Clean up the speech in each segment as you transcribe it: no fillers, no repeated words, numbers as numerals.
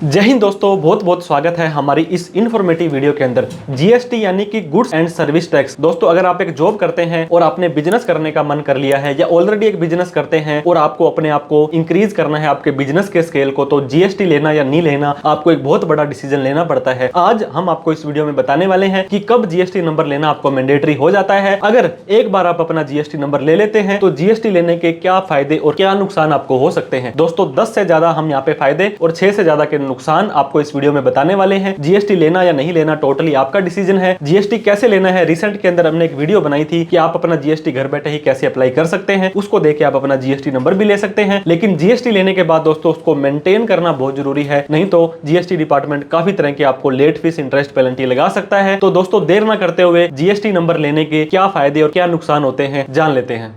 जय हिंद दोस्तों, बहुत बहुत स्वागत है हमारी इस इन्फॉर्मेटिव वीडियो के अंदर। जीएसटी यानी कि गुड्स एंड सर्विस टैक्स। दोस्तों, अगर आप एक जॉब करते हैं और आपने बिजनेस करने का मन कर लिया है या ऑलरेडी एक बिजनेस करते हैं और आपको अपने आप को इंक्रीज करना है आपके बिजनेस के स्केल को, तो जीएसटी लेना या नहीं लेना आपको एक बहुत बड़ा डिसीजन लेना पड़ता है। आज हम आपको इस वीडियो में बताने वाले हैं कि कब जीएसटी नंबर लेना आपको मैंडेटरी हो जाता है। अगर एक बार आप अपना जीएसटी नंबर ले लेते हैं तो जीएसटी लेने के क्या फायदे और क्या नुकसान आपको हो सकते हैं। दोस्तों, 10 से ज्यादा हम यहाँ पे फायदे और 6 से ज्यादा के नुकसान आपको इस वीडियो में बताने वाले हैं। जीएसटी लेना या नहीं लेना टोटली आपका डिसीजन है। जीएसटी कैसे लेना है, रिसेंट के अंदर हमने एक वीडियो बनाई थी कि आप अपना जीएसटी घर बैठे ही कैसे अप्लाई कर सकते हैं। उसको देख के आप अपना जीएसटी नंबर भी ले सकते हैं। लेकिन जीएसटी लेने के बाद दोस्तों उसको मेंटेन करना बहुत जरूरी है, नहीं तो जीएसटी डिपार्टमेंट काफी तरह की आपको लेट फीस, इंटरेस्ट, पेनल्टी लगा सकता है। तो दोस्तों, देर ना करते हुए जीएसटी नंबर लेने के क्या फायदे और क्या नुकसान होते हैं जान लेते हैं।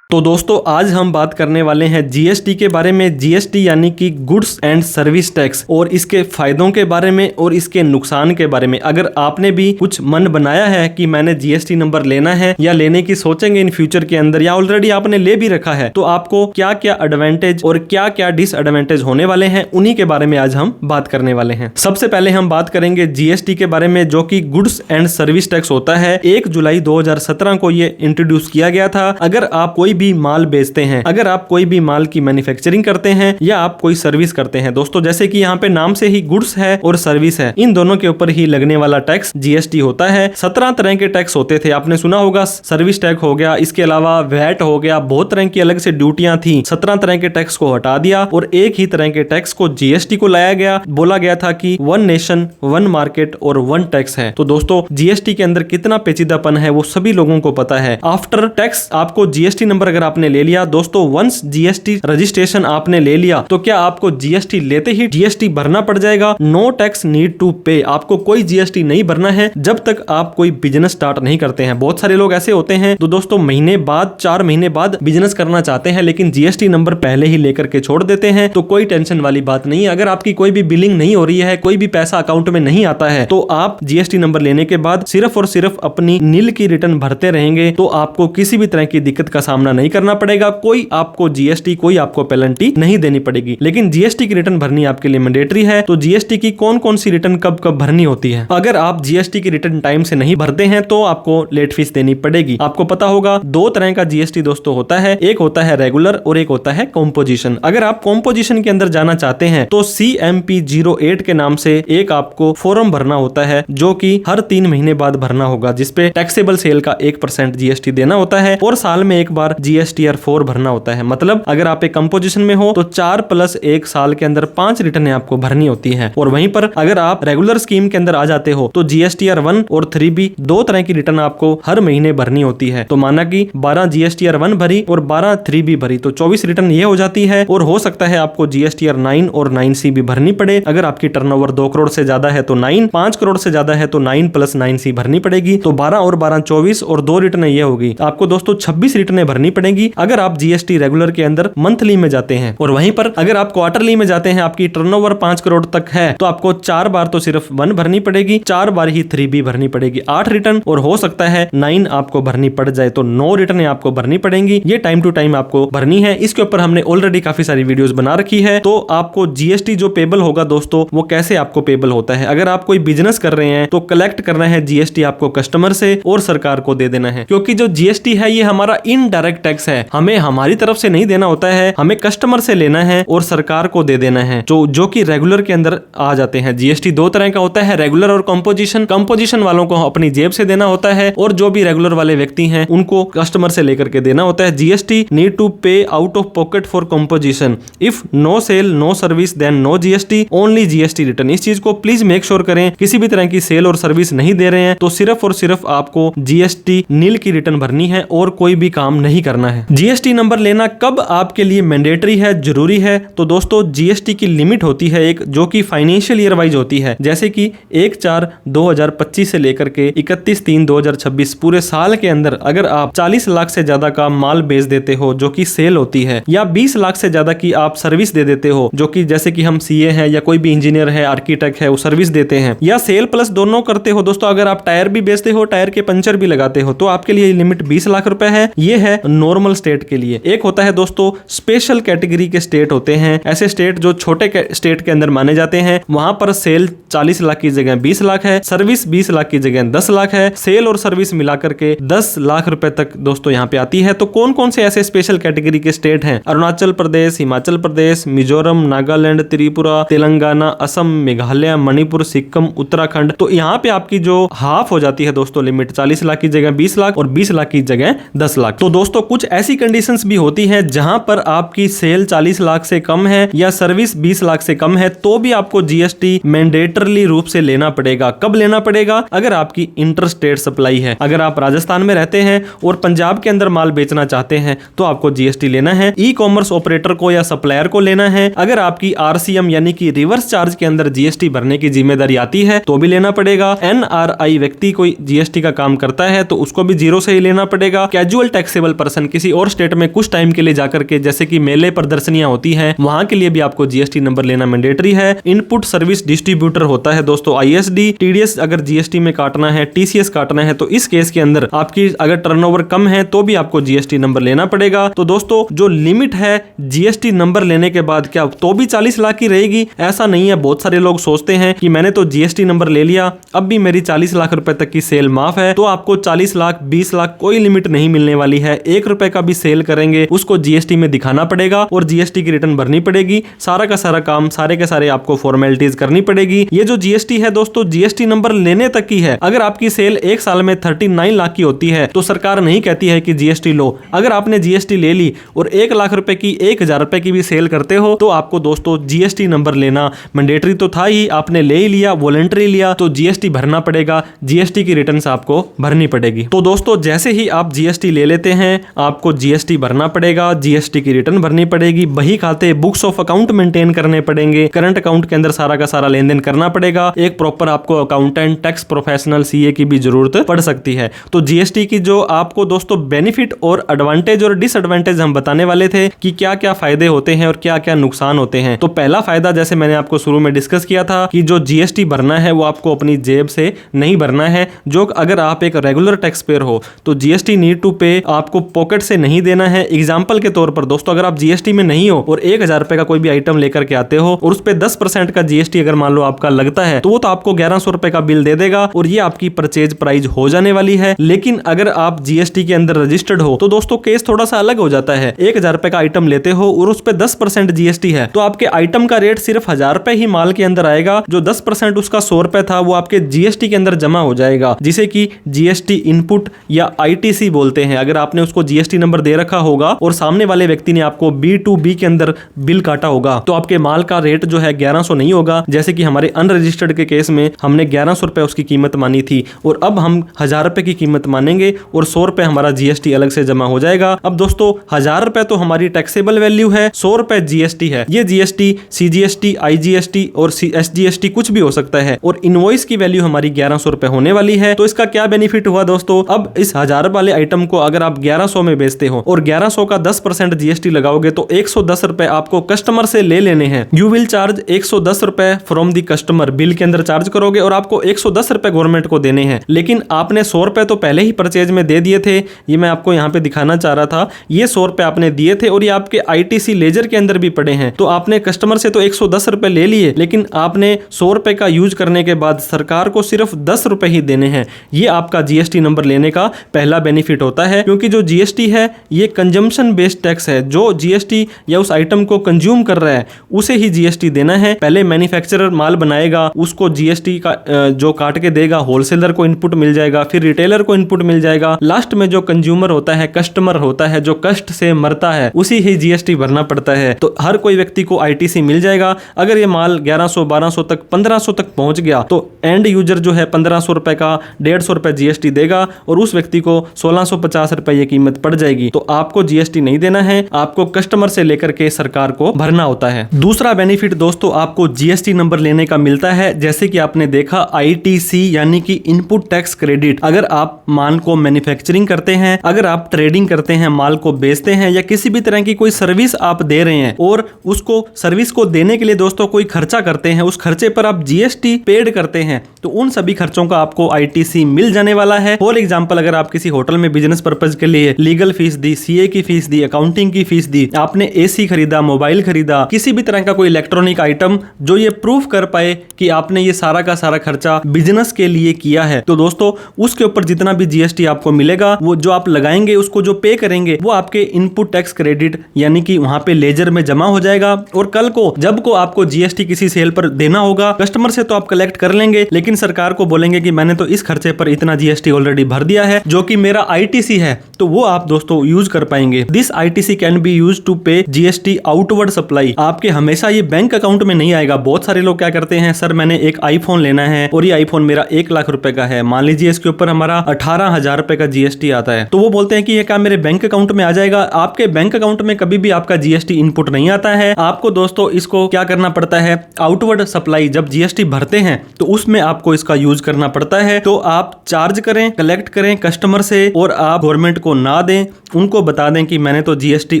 तो दोस्तों, आज हम बात करने वाले हैं जीएसटी के बारे में। जीएसटी यानी कि गुड्स एंड सर्विस टैक्स, और इसके फायदों के बारे में और इसके नुकसान के बारे में। अगर आपने भी कुछ मन बनाया है कि मैंने जीएसटी नंबर लेना है या लेने की सोचेंगे इन फ्यूचर के अंदर, या ऑलरेडी आपने ले भी रखा है, तो आपको क्या क्या एडवांटेज और क्या क्या डिसएडवांटेज होने वाले हैं, उन्हीं के बारे में आज हम बात करने वाले हैं। सबसे पहले हम बात करेंगे जीएसटी के बारे में, जो कि गुड्स एंड सर्विस टैक्स होता है। 1 जुलाई 2017 को ये इंट्रोड्यूस किया गया था। अगर आप कोई भी माल बेचते हैं, अगर आप कोई भी माल की मैन्युफैक्चरिंग करते हैं या आप कोई सर्विस करते हैं, दोस्तों जैसे कि यहाँ पे नाम से ही गुड्स है और सर्विस है, इन दोनों के ऊपर ही लगने वाला टैक्स जीएसटी होता है। 17 तरह के टैक्स होते थे, आपने सुना होगा। सर्विस टैक्स हो गया, इसके अलावा वैट हो गया, बहुत तरह की अलग से ड्यूटियां थी। 17 तरह के टैक्स को हटा दिया और एक ही तरह के टैक्स को जीएसटी को लाया गया। बोला गया था कि 1 नेशन 1 मार्केट और 1 टैक्स है। तो दोस्तों, जीएसटी के अंदर कितना पेचीदापन है वो सभी लोगों को पता है। आफ्टर टैक्स आपको जीएसटी नंबर अगर आपने ले लिया, दोस्तों वंस जीएसटी रजिस्ट्रेशन आपने ले लिया, तो क्या आपको जीएसटी लेते ही जीएसटी भरना पड़ जाएगा? नो टैक्स नीड टू पे। आपको कोई जीएसटी नहीं भरना है जब तक आप कोई बिजनेस स्टार्ट नहीं करते हैं। बहुत सारे लोग ऐसे होते हैं तो दोस्तों महीने बाद, 4 महीने बाद बिजनेस करना चाहते हैं, लेकिन जीएसटी नंबर पहले ही लेकर के छोड़ देते हैं। तो कोई टेंशन वाली बात नहीं है। अगर आपकी कोई भी बिलिंग नहीं हो रही है, कोई भी पैसा अकाउंट में नहीं आता है, तो आप जीएसटी नंबर लेने के बाद सिर्फ और सिर्फ अपनी नील की रिटर्न भरते रहेंगे, तो आपको किसी भी तरह की दिक्कत का सामना नहीं करना पड़ेगा। कोई आपको जीएसटी, कोई आपको पेनल्टी नहीं देनी पड़ेगी। लेकिन जीएसटी की रिटर्न भरनी आपके लिए मैंडेटरी है। तो जीएसटी की कौन कौन सी रिटर्न कब कब भरनी होती है? अगर आप जीएसटी की रिटर्न टाइम से नहीं भरते हैं तो आपको लेट फीस देनी पड़ेगी। आपको पता होगा 2 तरह का जीएसटी दोस्तों होता है, एक होता है रेगुलर और एक होता है कॉम्पोजिशन। अगर आप कॉम्पोजिशन के अंदर जाना चाहते हैं तो CMP 08 के नाम से एक आपको फॉर्म भरना होता है, जो कि हर 3 महीने बाद भरना होगा, जिसपे टैक्सेबल सेल का 1% जीएसटी देना होता है और साल में एक बार GSTR 4 भरना होता है। मतलब अगर आप एक कंपोजिशन में हो तो 4+1 साल के अंदर 5 रिटर्न आपको भरनी होती है। और वहीं पर अगर आप रेगुलर स्कीम के अंदर आ जाते हो तो GSTR 1 और 3B 2 तरह की रिटर्न आपको हर महीने भरनी होती है। तो माना कि 12 GSTR 1 भरी और 12 3B भरी, तो 24 रिटर्न ये हो जाती है। और हो सकता है आपको GSTR 9 और 9C भी भरनी पड़े। अगर आपकी टर्नओवर 2 करोड़ से ज्यादा है तो 9, 5 करोड़ से ज्यादा है तो 9 + 9C भरनी पड़ेगी। तो 12 और 12 24 और 2 रिटर्न ये होगी। आपको दोस्तों 26 रिटर्न भरनी पड़ेगी अगर आप जीएसटी रेगुलर के अंदर मंथली में जाते हैं। और वहीं पर अगर आप क्वार्टरली में जाते हैं, आपकी टर्नओवर 5 करोड़ तक है, तो आपको 4 बार तो सिर्फ 1 भरनी पड़ेगी, 4 बार ही 3B भरनी पड़ेगी, 8 रिटर्न। और हो सकता है 9 आपको भरनी पड़ जाए तो 9 रिटर्न आपको भरनी पड़ेंगी। ये टाइम टू टाइम आपको भरनी है। इसके ऊपर हमने ऑलरेडी काफी सारी वीडियोस बना रखी है। तो आपको जीएसटी जो पेबल होगा दोस्तों, वो कैसे आपको पेबल होता है। अगर आप कोई बिजनेस कर रहे हैं तो कलेक्ट करना है जीएसटी आपको कस्टमर से और सरकार को दे देना है, क्योंकि जो जीएसटी है ये हमारा इनडायरेक्ट टैक्स है। हमें हमारी तरफ से नहीं देना होता है, हमें कस्टमर से लेना है और सरकार को दे देना है, जो कि रेगुलर के अंदर आ जाते हैं। जीएसटी 2 तरह का होता है, रेगुलर और कंपोजिशन। कंपोजिशन वालों को अपनी जेब से देना होता है और जो भी रेगुलर वाले व्यक्ति हैं उनको कस्टमर से लेकर के देना होता है। GST need to pay out of pocket for composition. If no sale no service then no GST, only GST return. इस चीज को प्लीज मेक श्योर करें। किसी भी तरह की सेल और सर्विस नहीं दे रहे हैं तो सिर्फ और सिर्फ आपको जीएसटी नील की रिटर्न भरनी है और कोई भी काम नहीं करना है। जीएसटी नंबर लेना कब आपके लिए मैंडेटरी है, जरूरी है? तो दोस्तों जीएसटी की लिमिट होती है एक, जो कि फाइनेंशियल ईयर वाइज होती है। जैसे कि 1/4/2025 से लेकर के 31/3/2026 पूरे साल के अंदर अगर आप 40 लाख से ज्यादा का माल बेच देते हो जो कि सेल होती है, या 20 लाख से ज्यादा की आप सर्विस दे देते हो, जो कि जैसे कि हम सीए है या कोई भी इंजीनियर है, आर्किटेक्ट है, वो सर्विस देते हैं, या सेल प्लस दोनों करते हो दोस्तों, अगर आप टायर भी बेचते हो, टायर के पंचर भी लगाते हो, तो आपके लिए लिमिट 20 लाख रुपए है। ये है नॉर्मल स्टेट के लिए। एक होता है दोस्तों स्पेशल कैटेगरी के स्टेट होते हैं, ऐसे स्टेट जो छोटे स्टेट के अंदर माने जाते हैं, वहां पर सेल 40 लाख की जगह 20 लाख है, सर्विस 20 लाख की जगह 10 लाख है, सेल और सर्विस मिलाकर के 10 लाख रुपए तक दोस्तों यहाँ पे आती है। तो कौन कौन से ऐसे स्पेशल कैटेगरी के स्टेट हैं? अरुणाचल प्रदेश, हिमाचल प्रदेश, मिजोरम, नागालैंड, त्रिपुरा, तेलंगाना, असम, मेघालय, मणिपुर, सिक्किम, उत्तराखंड। तो यहाँ पे आपकी जो हाफ हो जाती है दोस्तों लिमिट, 40 लाख की जगह 20 लाख और 20 लाख की जगह 10 लाख। तो दोस्तों कुछ ऐसी कंडीशंस भी होती है जहां पर आपकी सेल 40 लाख से कम है या सर्विस 20 लाख से कम है, तो भी आपको जीएसटी मैंडेटरली रूप से लेना पड़ेगा। कब लेना पड़ेगा? अगर आपकी इंटर स्टेट सप्लाई है। अगर आप राजस्थान में रहते हैं और पंजाब के अंदर माल बेचना चाहते हैं तो आपको जीएसटी लेना है। ई कॉमर्स ऑपरेटर को या सप्लायर को लेना है। अगर आपकी आरसीएम यानी कि रिवर्स चार्ज के अंदर जीएसटी भरने की जिम्मेदारी आती है तो भी लेना पड़ेगा। एनआरआई व्यक्ति कोई जीएसटी का काम करता है तो उसको भी जीरो से ही लेना पड़ेगा। कैजुअल टैक्सेबल पर्सन किसी और स्टेट में कुछ टाइम के लिए जाकर के, जैसे कि मेले प्रदर्शनियां होती हैं, वहां के लिए भी आपको जीएसटी नंबर लेना मैंडेटरी है। इनपुट सर्विस डिस्ट्रीब्यूटर होता है दोस्तों आईएसडी। टीडीएस अगर जीएसटी में काटना है, टीसीएस काटना है, तो इस केस के अंदर आपकी अगर टर्नओवर कम है तो भी आपको जीएसटी नंबर लेना पड़ेगा। तो दोस्तों जो लिमिट है जीएसटी नंबर लेने के बाद क्या तो भी 40 लाख की रहेगी? ऐसा नहीं है। बहुत सारे लोग सोचते हैं कि मैंने तो जीएसटी नंबर ले लिया, अब भी मेरी 40 लाख रुपए तक की सेल माफ है। तो आपको 40 लाख 20 लाख कोई लिमिट नहीं मिलने वाली है। 1 रुपए का भी सेल करेंगे उसको जीएसटी में दिखाना पड़ेगा और जीएसटी की रिटर्न भरनी पड़ेगी। सारा का सारा काम, सारे के सारे आपको फॉर्मेलिटीज करनी पड़ेगी। ये जो जीएसटी है दोस्तों जीएसटी नंबर लेने तक की है। अगर आपकी सेल एक साल में 39 लाख की होती है तो सरकार नहीं कहती है कि जीएसटी लो। अगर आपने जीएसटी ले ली और 1 लाख रुपए की 1000 रुपए की भी सेल करते हो तो आपको दोस्तों जीएसटी नंबर लेना मैंडेटरी तो था ही, आपने ले ही लिया, वॉलंटरी लिया, तो जीएसटी भरना पड़ेगा। जीएसटी की रिटर्न आपको भरनी पड़ेगी। तो दोस्तों जैसे ही आप जीएसटी ले लेते हैं आपको जीएसटी भरना पड़ेगा, जीएसटी की रिटर्न भरनी पड़ेगी, बही खाते बुक्स ऑफ अकाउंट मेंटेन करने पड़ेंगे, करंट अकाउंट के अंदर सारा का सारा लेन देन करना पड़ेगा। एक प्रॉपर आपको अकाउंटेंट, टैक्स प्रोफेशनल, सीए की भी जरूरत पड़ सकती है। तो जीएसटी की जो आपको दोस्तों बेनिफिट और एडवांटेज और डिसएडवांटेज हम बताने वाले थे कि क्या क्या फायदे होते हैं और क्या क्या नुकसान होते हैं। तो पहला फायदा जैसे मैंने आपको शुरू में डिस्कस किया था कि जो जीएसटी भरना है वो आपको अपनी जेब से नहीं भरना है। जो अगर आप एक रेगुलर टैक्स पेयर हो तो जीएसटी नीड टू पे आपको पॉकेट से नहीं देना है। एग्जांपल के तौर पर दोस्तों अगर आप जीएसटी में नहीं हो और 1000 रुपए का कोई भी आइटम लेकर के आते हो और उस पे 10% का जीएसटी अगर मान लो आपका लगता है तो वो तो आपको 1100 रुपए का बिल दे देगा और ये आपकी परचेज प्राइस हो जाने वाली है। लेकिन अगर आप जीएसटी के अंदर रजिस्टर्ड हो तो दोस्तों केस थोड़ा सा अलग हो जाता है। 1000 रुपए का आइटम लेते हो और उस पे 10% जीएसटी है तो आपके आइटम का रेट सिर्फ 1000 रुपए ही माल के अंदर आएगा। जो 10% उसका 100 रुपए था वो आपके जीएसटी के अंदर जमा हो जाएगा, जिसे कि जीएसटी इनपुट या आईटीसी बोलते हैं। अगर आपने उसको जीएसटी नंबर दे रखा होगा और सामने वाले व्यक्ति ने आपको B2B के अंदर बिल काटा होगा तो आपके माल का रेट जो है 1100 नहीं होगा। जैसे कि हमारे अनरजिस्टर्ड के केस में हमने 1100 रुपए उसकी कीमत मानी थी और अब हम 1000 रुपए की कीमत मानेंगे और 100 रुपए हमारा जीएसटी अलग से जमा हो जाएगा। अब दोस्तों 1000 रुपए तो हमारी टैक्सेबल वैल्यू है, 100 रुपए जीएसटी है। ये जीएसटी सीजीएसटी, आईजीएसटी और एसजीएसटी कुछ भी हो सकता है और इनवॉइस की वैल्यू हमारी 1100 रुपए होने वाली है। तो इसका क्या बेनिफिट हुआ दोस्तों? अब इस 1000 वाले आइटम को अगर आप 1100 में बेचते हो और 1100 का 10% जीएसटी लगाओगे तो 110 रुपए आपको कस्टमर से ले लेने हैं। यू विल चार्ज 110 रुपए फ्रॉम दी कस्टमर। बिल के अंदर चार्ज करोगे और आपको 110 रुपए गवर्नमेंट को देने हैं। लेकिन आपने 100 रुपए तो पहले ही परचेज में दे दिए थे। ये मैं आपको यहाँ पे दिखाना चाह रहा था। ये 100 रुपए आपने दिए थे और ये आपके आईटीसी लेजर के अंदर भी पड़े हैं। तो आपने कस्टमर से तो 110 रुपए ले लिए लेकिन आपने 100 रुपए का यूज करने के बाद सरकार को सिर्फ 10 रुपए ही देने हैं। ये आपका जीएसटी नंबर लेने का पहला बेनिफिट होता है, क्योंकि जो जीएसटी है ये कंजम्पशन बेस्ड टैक्स है। जो जीएसटी या उस आइटम को कंज्यूम कर रहा है उसे ही जीएसटी देना है। पहले मैन्युफैक्चरर माल बनाएगा, उसको जीएसटी का जो काट के देगा, होलसेलर को इनपुट मिल जाएगा, फिर रिटेलर को इनपुट मिल जाएगा, लास्ट में जो कंज्यूमर होता है, कस्टमर होता है, जो कष्ट से मरता है, उसी ही जीएसटी भरना पड़ता है। तो हर कोई व्यक्ति को आईटीसी मिल जाएगा। अगर ये माल 1100, 1200 तक, 1500 तक पहुंच गया तो एंड यूजर जो है 1500 रुपए का 150 रुपए जीएसटी देगा और उस व्यक्ति को 1650 रुपए ये कीमत पड़ जाएगी। तो आपको जीएसटी नहीं देना है, आपको कस्टमर से लेकर के सरकार को भरना होता है। दूसरा बेनिफिट दोस्तों आपको जीएसटी नंबर लेने का मिलता है, जैसे कि आपने देखा आईटीसी यानी कि इनपुट टैक्स क्रेडिट। अगर आप माल को मैन्युफैक्चरिंग करते हैं, अगर आप ट्रेडिंग करते हैं, माल को बेचते हैं या किसी भी तरह की कोई सर्विस आप दे रहे हैं और उसको सर्विस को देने के लिए दोस्तों कोई खर्चा करते हैं, उस खर्चे पर आप जीएसटी पेड करते हैं, तो उन सभी खर्चों का आपको आईटीसी मिल जाने वाला है। फॉर एग्जांपल अगर आप किसी होटल में बिजनेस पर्पज के लिए लीगल फीस दी, सीए की फीस दी, अकाउंटिंग की फीस दी, आपने एसी खरीदा, मोबाइल खरीदा, किसी भी तरह का कोई इलेक्ट्रॉनिक आइटम जो ये प्रूफ कर पाए कि आपने ये सारा का सारा खर्चा बिजनेस के लिए किया है, तो दोस्तों उसके ऊपर जितना भी जीएसटी आपको मिलेगा वो जो आप लगाएंगे उसको जो पे करेंगे वो आपके इनपुट टैक्स क्रेडिट यानी कि वहां पे लेजर में जमा हो जाएगा। और कल को जब को आपको जीएसटी किसी सेल पर देना होगा, कस्टमर से तो आप कलेक्ट कर लेंगे, लेकिन सरकार को बोलेंगे कि मैंने तो इस खर्चे पर इतना जीएसटी ऑलरेडी भर दिया है जो कि मेरा आईटीसी है, तो वो आप दोस्तों यूज कर पाएंगे। This ITC can be use to pay GST outward supply. आपके हमेशा ये बैंक अकाउंट में नहीं आएगा। बहुत सारे लोग क्या करते हैं, सर मैंने एक आईफोन लेना है और ये आईफोन मेरा 1 लाख रुपए का है, मान लीजिए इसके ऊपर हमारा 18,000 रुपए का जीएसटी आता है, तो वो बोलते हैं कि ये क्या मेरे बैंक अकाउंट में आ जाएगा। आपके बैंक अकाउंट में कभी भी आपका जीएसटी इनपुट नहीं आता है। आपको दोस्तों इसको क्या करना पड़ता है, आउटवर्ड सप्लाई जब जीएसटी भरते हैं तो उसमें आपको इसका यूज करना पड़ता है। तो आप चार्ज करें, कलेक्ट करें कस्टमर से और आप गवर्नमेंट को ना दें, उनको बता दें कि मैंने तो जीएसटी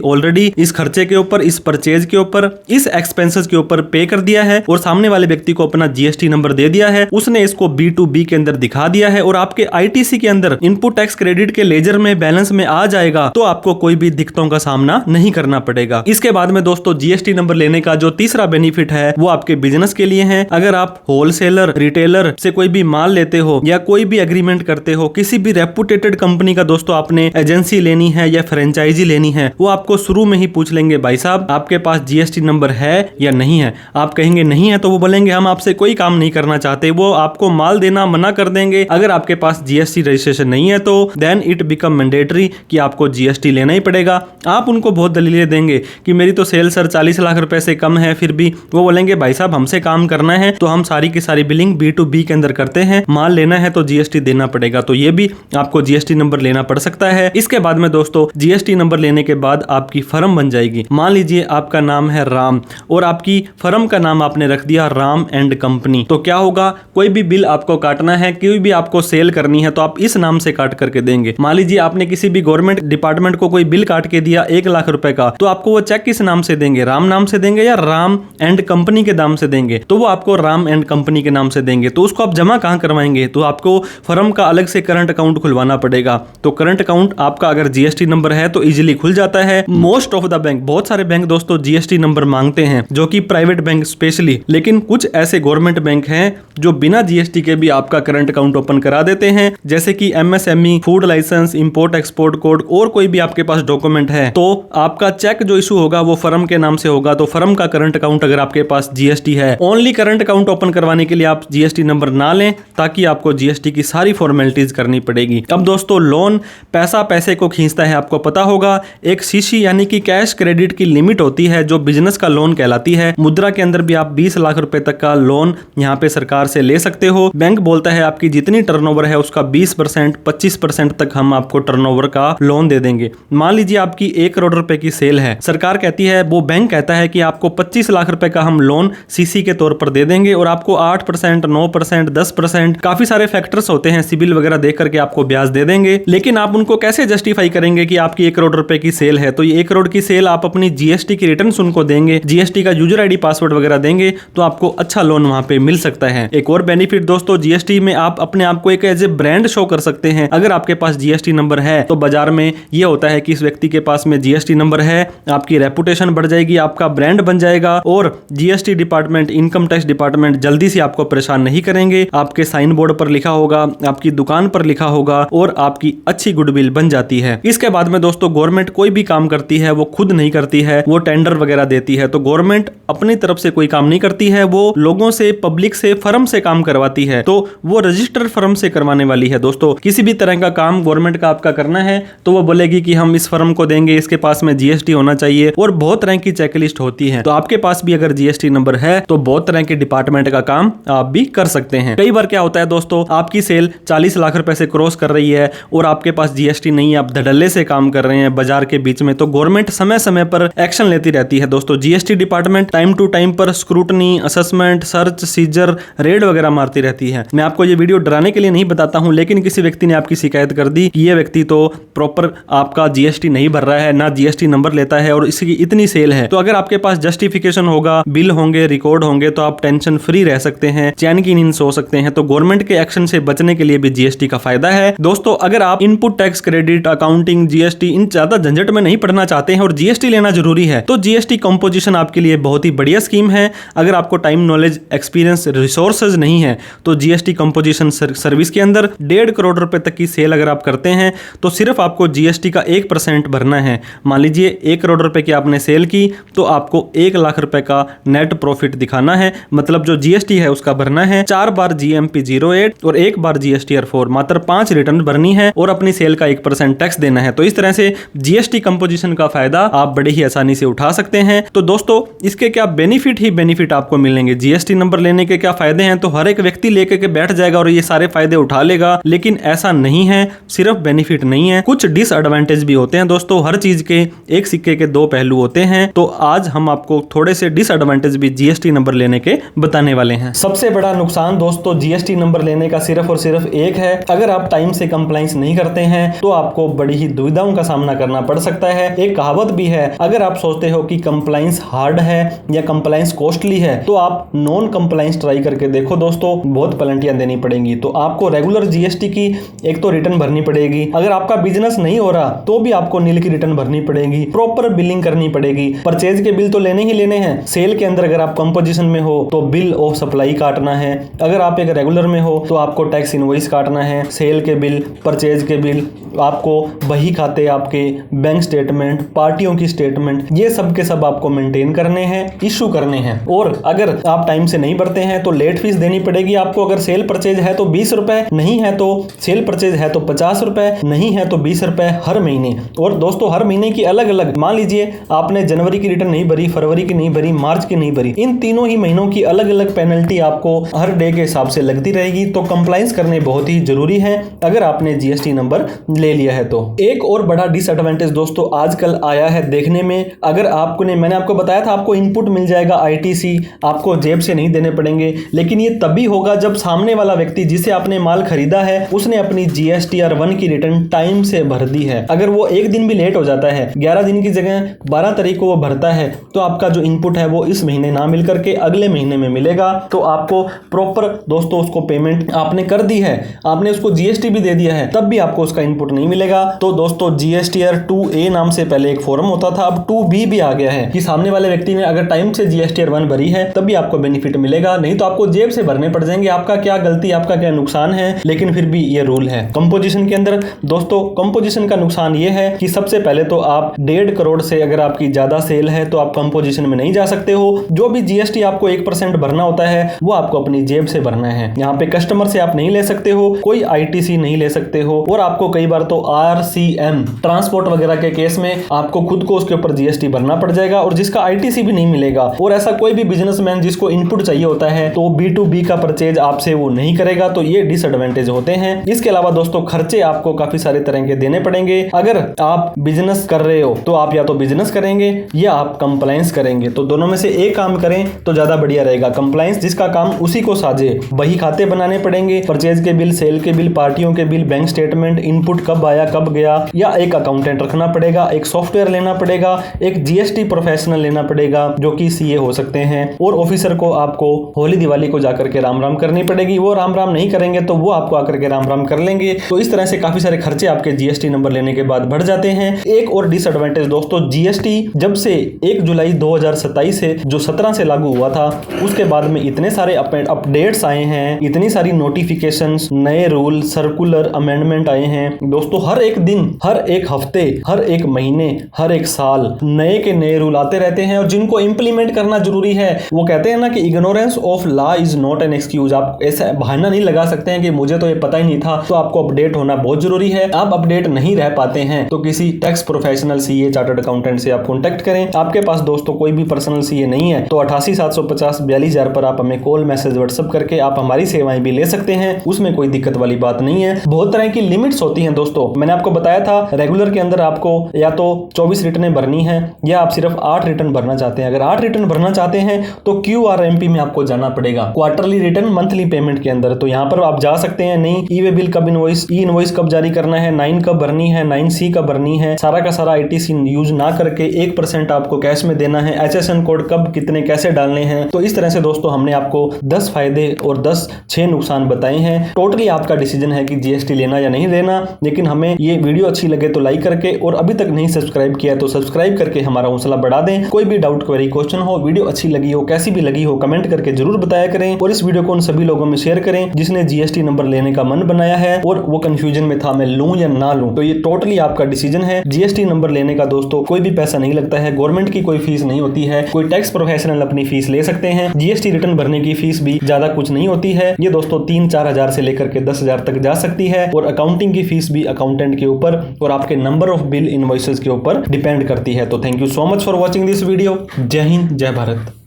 ऑलरेडी इस खर्चे के ऊपर, इस परचेज के ऊपर, इस एक्सपेंसेस के ऊपर पे कर दिया है और सामने वाले व्यक्ति को अपना जीएसटी नंबर दे दिया है, उसने इसको B2B के अंदर दिखा दिया है और आपके आईटीसी के अंदर इनपुट टैक्स क्रेडिट के लेजर में बैलेंस में आ जाएगा, तो आपको कोई भी दिक्कतों का सामना नहीं करना पड़ेगा। इसके बाद में दोस्तों जीएसटी नंबर लेने का जो तीसरा बेनिफिट है वो आपके बिजनेस के लिए है। अगर आप होलसेलर, रिटेलर से कोई भी माल लेते हो या कोई भी एग्रीमेंट करते हो, किसी भी रेपुटेटेड कंपनी का दोस्तों आपने एजेंसी लेनी है या फ्रेंचाइजी लेनी है, वो आपको शुरू में ही पूछ लेंगे भाई साहब आपके पास जीएसटी नंबर है या नहीं है। आप कहेंगे नहीं है तो वो बोलेंगे हम आपसे कोई काम नहीं करना चाहते, वो आपको माल देना मना कर देंगे। अगर आपके पास जीएसटी रजिस्ट्रेशन नहीं है तो देन इट बिकम मैंडेटरी कि आपको जीएसटी लेना ही पड़ेगा। आप उनको बहुत दलीलें देंगे कि मेरी तो सेल सर 40 लाख रुपए से कम है, फिर भी वो बोलेंगे भाई साहब हमसे काम करना है तो हम सारी की सारी बिलिंग B2B के अंदर करते हैं, माल लेना है तो जीएसटी देना पड़ेगा, तो ये भी आपको जीएसटी नंबर लेना पड़ सकता है। इसके बाद में दोस्तों जीएसटी नंबर लेने के बाद आपकी फर्म बन जाएगी। मान लीजिए आपका नाम है राम और आपकी फर्म का नाम आपने रख दिया राम एंड कंपनी, तो क्या होगा, कोई भी बिल आपको काटना है, कोई भी आपको सेल करनी है तो आप इस नाम से काट करके देंगे। मान लीजिए आपने किसी भी गवर्नमेंट डिपार्टमेंट को कोई बिल काट के दिया 1 लाख रुपए का, तो आपको वो चेक किस नाम से देंगे, राम नाम से देंगे या राम एंड कंपनी के नाम से देंगे, तो वो आपको राम एंड कंपनी के नाम से देंगे। तो उसको आप जमा कहां करवाएंगे, तो आपको फर्म का अलग से करंट अकाउंट खुलवाना पड़ेगा। तो करंट अकाउंट आपका अगर जीएसटी नंबर है तो इजीली खुल जाता है। मोस्ट ऑफ द बैंक, बहुत सारे बैंक दोस्तों जीएसटी नंबर मांगते हैं, जो कि प्राइवेट बैंक स्पेशली, लेकिन कुछ ऐसे गवर्नमेंट बैंक हैं जो बिना जीएसटी के भी आपका करंट अकाउंट ओपन करा देते हैं, जैसे कि MSME, food license, import export code और कोई भी आपके पास डॉक्यूमेंट है, तो आपका चेक जो इशू होगा वो फर्म के नाम से होगा। तो फर्म का करंट अकाउंट अगर आपके पास जीएसटी है, ओनली करंट अकाउंट ओपन करवाने के लिए आप जीएसटी नंबर ना लें, ताकि आपको जीएसटी की सारी फॉर्मेलिटीज करनी पड़ेगी। अब दोस्तों लोन पैसा पैसे को खींचता है, आपको पता होगा एक सीसी यानी कि कैश क्रेडिट की लिमिट होती है जो बिजनेस का लोन कहलाती है। मुद्रा के अंदर भी आप 20 लाख रुपए तक का लोन यहाँ पे सरकार से ले सकते हो। बैंक बोलता है आपकी जितनी टर्नओवर है उसका 20%, 25% तक हम आपको टर्नओवर का लोन दे देंगे। मान लीजिए आपकी 1 करोड़ रुपए की सेल है, सरकार कहती है, वो बैंक कहता है कि आपको 25 लाख रुपए का हम लोन सीसी के तौर पर दे देंगे और आपको 8%, 9%, 10%, काफी सारे फैक्टर्स होते हैं, सिबिल वगैरह देख करके आपको ब्याज दे देंगे। लेकिन आप उनको कैसे जस्टिफाई करेंगे कि आपकी 1 करोड़ रुपए की सेल है, तो ये 1 करोड़ की सेल आप अपनी जीएसटी की रिटर्न उनको देंगे, जीएसटी का यूजर आईडी पासवर्ड वगैरह देंगे, तो आपको अच्छा लोन वहां पे मिल सकता है। एक और बेनिफिट दोस्तों जीएसटी में आप अपने आप को एक एज ए ब्रांड शो कर सकते हैं। अगर आपके पास जीएसटी नंबर है तो बाजार में ये होता है कि इस व्यक्ति के पास में जीएसटी नंबर है, आपकी रेपुटेशन बढ़ जाएगी, आपका ब्रांड बन जाएगा और GST department, income tax department जल्दी से आपको परेशान नहीं करेंगे। आपके साइन बोर्ड पर लिखा होगा, आपकी दुकान पर लिखा होगा और आपकी अच्छी गुडविल बन जाती है। इसके बाद में दोस्तों गवर्नमेंट कोई भी काम करती है वो खुद नहीं करती है, वो टेंडर वगैरह देती है। तो गवर्नमेंट अपनी तरफ से कोई काम नहीं करती है, वो लोगों से, पब्लिक से, फर्म से काम करवाती है। तो वो रजिस्टर्ड फर्म से करवाने वाली है। दोस्तों किसी भी तरह का काम गवर्नमेंट का आपका करना है तो वो बोलेगी कि हम इस फर्म को देंगे, इसके पास में जीएसटी होना चाहिए और बहुत तरह की चेकलिस्ट होती है। तो आपके पास भी अगर जीएसटी नंबर है तो बहुत तरह के डिपार्टमेंट का काम आप भी कर सकते हैं। कई बार क्या होता है दोस्तों, आपकी सेल 40 लाख रुपए से क्रॉस कर रही है और आपके पास जीएसटी नहीं है, आप धड़ल्ले से काम कर रहे हैं बाजार के बीच में, तो गवर्नमेंट समय समय पर एक्शन लेती रहती है। दोस्तों GST department time to time पर scrutiny, assessment, search, seizure, raid वगैरह मारती रहती है। मैं आपको ये वीडियो डराने के लिए नहीं बताता हूं, लेकिन किसी व्यक्ति ने आपकी शिकायत कर दी कि ये व्यक्ति तो प्रॉपर आपका जीएसटी नहीं भर रहा है, ना जीएसटी नंबर लेता है और इसकी इतनी सेल है, तो अगर आपके पास जस्टिफिकेशन होगा, बिल होंगे, रिकॉर्ड होंगे, तो आप टेंशन फ्री रह सकते हैं, चैन की नींद सो सकते हैं। तो गवर्नमेंट के एक्शन से बचने के लिए भी जीएसटी का फायदा है। दोस्तों अगर आप input tax credit accounting, GST, इन ज्यादा झंझट में नहीं पढ़ना चाहते हैं और जीएसटी लेना जरूरी है, तो जीएसटी कंपोजिशन आपके लिए बहुत ही बढ़िया स्कीम है। अगर आपको टाइम, नॉलेज, एक्सपीरियंस, रिसोर्सेज नहीं है तो जीएसटी कंपोजिशन सर्विस के अंदर 1.5 करोड़ रुपए तक की सेल अगर आप करते हैं तो सिर्फ आपको जीएसटी का 1% भरना है। मान लीजिए 1 करोड़ रुपए की आपने सेल की तो आपको 1 लाख रुपए का नेट प्रॉफिट दिखाना है, मतलब जो जीएसटी है उसका भरना है 4 बार जीएमपी 08 और 1 बार जीएसटीआर 4, मात्र 5 रिटर्न भरनी है और अपनी सेल का 1% टैक्स देना है। तो इस तरह से जीएसटी कंपोजिशन का फायदा आप बड़े ही आसानी से उठा सकते हैं। तो दोस्तों इसके क्या बेनिफिट ही बेनिफिट आपको मिलेंगे। जीएसटी नंबर लेने के क्या फायदे हैं, तो हर एक व्यक्ति लेकर के बैठ जाएगा और ये सारे फायदे उठा लेगा, लेकिन ऐसा नहीं है, सिर्फ बेनिफिट नहीं है, कुछ डिसएडवांटेज भी होते हैं। दोस्तों हर चीज के एक सिक्के के दो पहलू होते हैं, तो आज हम आपको थोड़े से डिसएडवांटेज भी जीएसटी नंबर लेने के बताने वाले हैं। सबसे बड़ा नुकसान दोस्तों जीएसटी नंबर लेने का सिर्फ और सिर्फ एक है, अगर आप टाइम से कंप्लाइंस नहीं करते हैं तो आपको बड़ी ही दुविधाओं का सामना करना पड़ सकता है। एक कहावत भी है, अगर आप सोचते हो कि कंप्लाइंस हार्ड है या कंप्लाइंस कॉस्टली है तो आप नॉन कंप्लाइंस ट्राई करके देखो दोस्तों, बहुत पेनल्टियां देनी पड़ेंगी। तो आपको रेगुलर जीएसटी की एक तो रिटर्न भरनी पड़ेगी, अगर आपका बिजनेस नहीं हो रहा तो भी आपको नील की रिटर्न भरनी पड़ेगी, प्रॉपर बिलिंग करनी पड़ेगी, परचेज के बिल तो लेने ही लेने हैं। सेल के अंदर अगर आप कंपोजिशन में हो तो बिल ऑफ सप्लाई काटना है, अगर आप एक रेगुलर में हो तो आपको टैक्स इनवॉइस काटना है, सेल के बिल, परचेज के बिल, आपको बही खाते, आपके बैंक स्टेटमेंट, पार्टियों की स्टेटमेंट, ये सब के सब आपको मेंटेन करने हैं, इशू करने हैं। और अगर आप टाइम से नहीं भरते हैं तो लेट फीस देनी पड़ेगी आपको। अगर सेल परचेज है तो 20 रुपए, नहीं है तो सेल परचेज है तो 50 रुपए, नहीं है तो 20 रुपए हर महीने। और दोस्तों हर महीने की अलग अलग, मान लीजिए आपने जनवरी की रिटर्न नहीं भरी, फरवरी की नहीं भरी, मार्च की नहीं भरी, इन तीनों ही महीनों की अलग अलग पेनल्टी आपको हर डे के हिसाब से लगती रहेगी। तो कंप्लाइंस करने बहुत ही जरूरी है अगर आपने जीएसटी नंबर ले लिया है तो। एक और बड़ा डिसएडवांटेज दोस्तों आजकल आया है देखने में, अगर आपको ने मैंने आपको बताया था आपको इनपुट मिल जाएगा आईटीसी, आपको जेब से नहीं देने पड़ेंगे, लेकिन ये तभी होगा जब सामने वाला व्यक्ति जिसे आपने माल खरीदा है उसने अपनी जीएसटीआर 1 की रिटर्न टाइम से भर दी है। अगर वो एक दिन भी लेट हो जाता है, 11 दिन की जगह 12 तारीख को वो भरता है, तो आपका जो इनपुट है वो इस महीने ना मिल करके अगले महीने में मिलेगा। तो आपको प्रॉपर दोस्तों उसको पेमेंट आपने कर दी है, आपने उसको जीएसटी भी दे दिया है, तब भी आपको उसका इनपुट नहीं मिलेगा। तो दोस्तों जीएसटीआर 2A नाम से पहले एक फॉर्म होता था, अब 2B भी आ गया है कि सामने वाले व्यक्ति ने अगर टाइम से जीएसटीआर 1 भरी है तभी आपको बेनिफिट मिलेगा, नहीं तो आपको जेब से भरने पड़ जाएंगे। आपका क्या गलती, आपका क्या नुकसान है, लेकिन फिर भी ये रूल है। कंपोजिशन के अंदर दोस्तों कंपोजिशन का नुकसान ये है कि सबसे पहले तो आप 1.5 करोड़ से अगर आपकी ज्यादा सेल है तो आप कंपोजिशन में नहीं जा सकते हो। जो भी जीएसटी आपको 1% भरना होता है वो आपको अपनी जेब से भरना है। यहाँ पे कस्टमर से आप नहीं ले सकते हो, कोई आईटीसी नहीं ले सकते हो, और आपको कई बार तो आरसीएम ट्रांसपोर्ट वगैरह के केस में आपको खुद को उसके ऊपर जीएसटी भरना पड़ जाएगा और जिसका आईटीसी भी नहीं मिलेगा। और ऐसा कोई भी बिजनेसमैन जिसको इनपुट चाहिए होता है तो B2B का परचेज आपसे वो नहीं करेगा, तो ये डिसएडवांटेज होते हैं। इसके अलावा दोस्तों खर्चे आपको काफी सारे तरह के देने पड़ेंगे। अगर आप बिजनेस कर रहे हो तो आप या तो बिजनेस करेंगे या आप कंप्लायंस करेंगे, तो दोनों में से एक काम करें तो ज्यादा बढ़िया रहेगा। कंप्लायंस जिसका काम उसी को साझे, बही खाते बनाने पड़ेंगे, परचेज के बिल, सेल के बिल, पार्टियों के बिल, बैंक स्टेटमेंट, इनपुट कब आया कब गया, या एक अकाउंटेंट रखना पड़ेगा, एक सॉफ्टवेयर लेना पड़ेगा, एक जीएसटी प्रोफेशनल लेना पड़ेगा जो कि सीए हो सकते हैं, और ऑफिसर को आपको होली दिवाली को जाकर के राम राम करनी पड़ेगी। वो राम राम नहीं करेंगे तो वो आपको आकर के राम राम कर लेंगे। तो इस तरह से काफी सारे खर्चे आपके जीएसटी नंबर लेने के बाद बढ़ जाते हैं। एक और डिसएडवांटेज दोस्तों, जीएसटी जब से 1 जुलाई 2027 से जो 17 से लागू हुआ था उसके बाद में इतने सारे अपडेट्स आए हैं, इतनी सारी नोटिफिकेशंस, नए रूल, सर्कुलर, अमेंडमेंट आए हैं दोस्तों। हर एक दिन, हर एक हफ्ते, हर एक महीने, हर एक साल नए के नए रूल आते रहते हैं और जिनको इंप्लीमेंट करना जरूरी है। वो कहते हैं ना कि ignorance of law is not an excuse. आप ऐसा बहाना नहीं लगा सकते हैं कि मुझे तो ये पता ही नहीं था। तो आपको अपडेट होना बहुत जरूरी है। आप अपडेट नहीं रह पाते हैं तो किसी tax professional, CA, chartered accountant से आप कॉन्टेक्ट करें। आपके पास दोस्तों कोई भी पर्सनल सीए नहीं है तो 88,750,42,000 पर आप हमें कॉल, मैसेज, व्हाट्सएप करके आप हमारी सेवाएं भी ले सकते हैं। उसमें कोई दिक्कत वाली बात नहीं है। बहुत तरह की लिमिट्स होती हैं दोस्तों। मैंने आपको बताया था रेगुलर के अंदर आपको या तो 24 रिटर्न भरनी है या आप सिर्फ 8 रिटर्न भरना चाहते हैं। अगर 8 रिटर्न भरना चाहते हैं तो QRMP में आपको जाना पड़ेगा, क्वार्टरली रिटर्न मंथली पेमेंट के अंदर। तो यहाँ पर आप जा सकते हैं। नहीं, ई वे बिल कब इनवॉइस, ई इनवॉइस कब जारी करना है, 9 कब भरनी है, 9C कब भरनी है, सारा का सारा ITC यूज ना करके 1% आपको कैश में देना है, HSN कोड कब कितने कैसे डालने हैं। तो इस तरह से दोस्तों हमने आपको 10 फायदे और 6 नुकसान बताए हैं। टोटली आपका डिसीजन है कि जीएसटी लेना या नहीं लेना, लेकिन हमें ये वीडियो अच्छी लगे तो लाइक करके, और अभी तक नहीं सब्सक्राइब किया तो सब्सक्राइब करके हमारा हौसला बढ़ा दें। कोई भी डाउट, क्वेरी, क्वेश्चन हो, वीडियो अच्छी लगी हो, कैसी भी लगी हो, कमेंट करके जरूर बताया करें। और इस वीडियो को उन सभी लोगों में शेयर करें जिसने जीएसटी नंबर लेने का मन बनाया है और वो कंफ्यूजन में था मैं लूं या ना लूं। तो ये टोटली आपका डिसीजन है। जीएसटी नंबर लेने का दोस्तों कोई भी पैसा नहीं लगता है, गवर्नमेंट की कोई फीस नहीं होती है, कोई टैक्स प्रोफेशनल अपनी फीस ले सकते हैं। जीएसटी रिटर्न भरने की फीस भी ज्यादा कुछ नहीं होती है, ये दोस्तों 3-4 हजार से लेकर के 10 हजार तक जा सकती है। और अकाउंटिंग की फीस भी अकाउंटेंट के ऊपर और आपके नंबर ऑफ बिल इनवॉइसेस के ऊपर डिपेंड करती है। तो thank you so much for watching this video. जय हिंद, जय भारत।